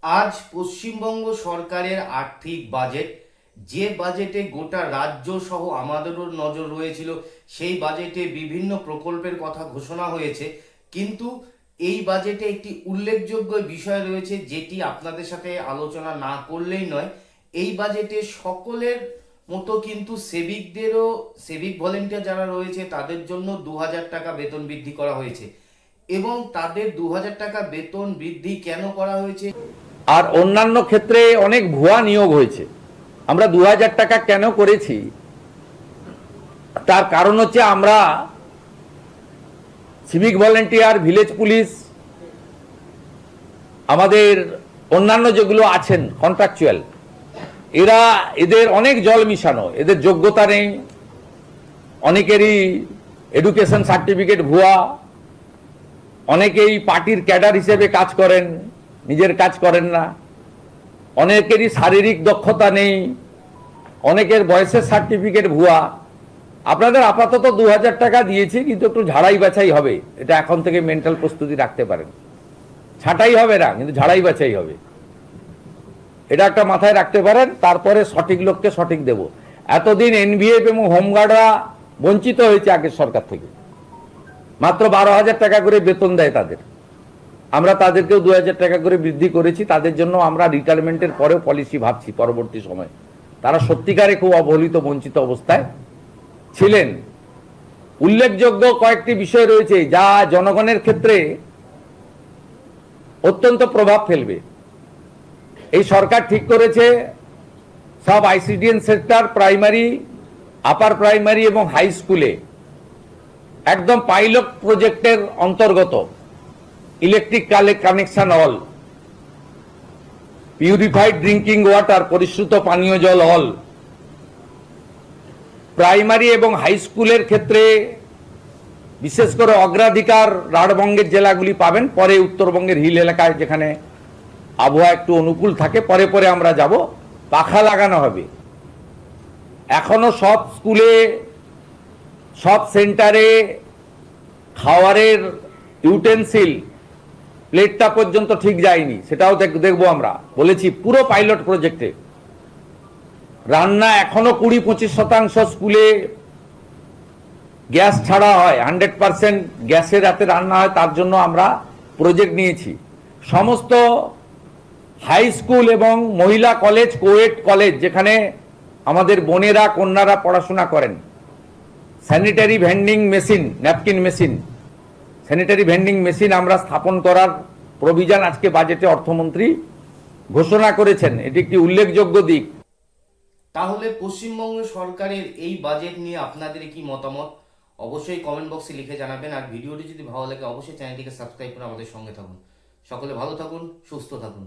আজ পশ্চিমবঙ্গ সরকারের আর্থিক বাজেট, যে বাজেটে গোটা রাজ্য সহ আমাদেরও নজর রয়েছিল, সেই বাজেটে বিভিন্ন প্রকল্পের কথা ঘোষণা হয়েছে। কিন্তু এই বাজেটে একটি উল্লেখযোগ্য বিষয় রয়েছে, যেটি আপনাদের সাথে আলোচনা না করলেই নয়। এই বাজেটে সকলের মতো কিন্তু সিভিক ভলেন্টিয়ার যারা রয়েছে তাদের জন্য 2000 টাকা বেতন বৃদ্ধি করা হয়েছে। এবং তাদের 2000 টাকা বেতন বৃদ্ধি কেন করা হয়েছে, আর অন্যান্য ক্ষেত্রে অনেক ভুয়া নিয়োগ হয়েছে। আমরা 2000 টাকা কেন করেছি তার কারণ হচ্ছে, আমরা সিভিক ভলেন্টিয়ার, ভিলেজ পুলিশ, আমাদের অন্যান্য যেগুলো আছেন কন্ট্রাকচুয়াল, এদের অনেক জল মিশানো, এদের যোগ্যতা নেই, অনেকেরই এডুকেশন সার্টিফিকেট ভুয়া, অনেকেই পার্টির ক্যাডার হিসেবে কাজ করেন, নিজের কাজ করেন না, অনেকেরই শারীরিক দক্ষতা নেই, অনেকের বয়সের সার্টিফিকেট ভুয়া। আপনাদের আপাতত 2000 টাকা দিয়েছি, কিন্তু একটু ঝাড়াই বাছাই হবে। এটা এখন থেকে মেন্টাল প্রস্তুতি রাখতে পারেন। ছাঁটাই হবে না, কিন্তু ঝাড়াই বাছাই হবে। এটা একটা মাথায় রাখতে পারেন। তারপরে সঠিক লোককে সঠিক দেব। এতদিন এনভিএফ এবং হোমগার্ডরা বঞ্চিত হয়েছে আগের সরকার থেকে। মাত্র 12,000 টাকা করে বেতন দেয় তাদের। আমরা তাদেরকেও 2000 টাকা করে বৃদ্ধি করেছি। তাদের জন্য আমরা রিটায়ারমেন্টের পরেও পলিসি ভাবছি পরবর্তী সময়। তারা সত্যিকারে খুব অবহেলিত, বঞ্চিত অবস্থায় ছিলেন। উল্লেখযোগ্য কয়েকটি বিষয় রয়েছে যা জনগণের ক্ষেত্রে অত্যন্ত প্রভাব ফেলবে। এই সরকার ঠিক করেছে সব ICDS sector, primary, upper primary এবং হাই স্কুলে একদম পাইলট প্রজেক্টের অন্তর্গত ইলেকট্রিক কানেকশন হল, পিউরিফাইড ড্রিঙ্কিং ওয়াটার, পরিশ্রুত পানীয় জল হল, প্রাইমারি এবং হাই স্কুলের ক্ষেত্রে বিশেষ করে অগ্রাধিকার রাঢ়বঙ্গের জেলাগুলি পাবেন। পরে উত্তরবঙ্গের হিল এলাকায় যেখানে আবহাওয়া একটু অনুকূল থাকে, পরে পরে আমরা যাব। পাখা লাগানো হবে। এখনো সব স্কুলে, সব সেন্টারে খাওয়ারের ইউটেন্সিল, প্লেটটা পর্যন্ত ঠিক যায়নি, সেটাও দেখবো। আমরা বলেছি পুরো পাইলট প্রজেক্টে রান্না এখনো 20-25% স্কুলে গ্যাস ছাড়া হয়, 100% গ্যাসের রাতে রান্না হয়। তার জন্য আমরা প্রজেক্ট নিয়েছি। সমস্ত হাই স্কুল এবং মহিলা কলেজ, কোয়েট কলেজ, যেখানে আমাদের বোনেরা, কন্যারা পড়াশোনা করেন, sanitary vending machine, napkin machine, sanitary vending machine আমরা স্থাপন করার প্রভিশন আজকে বাজেটে অর্থমন্ত্রী ঘোষণা করেছেন। এটি একটি উল্লেখযোগ্য দিক। তাহলে পশ্চিমবঙ্গ সরকারের এই বাজেট নিয়ে আপনাদের কি মতামত অবশ্যই কমেন্ট বক্সে লিখে জানাবেন। আর ভিডিওটি যদি ভালো লাগে অবশ্যই চ্যানেলটিকে সাবস্ক্রাইব করে আমাদের সঙ্গে থাকুন। সকলে ভালো থাকুন, সুস্থ থাকুন।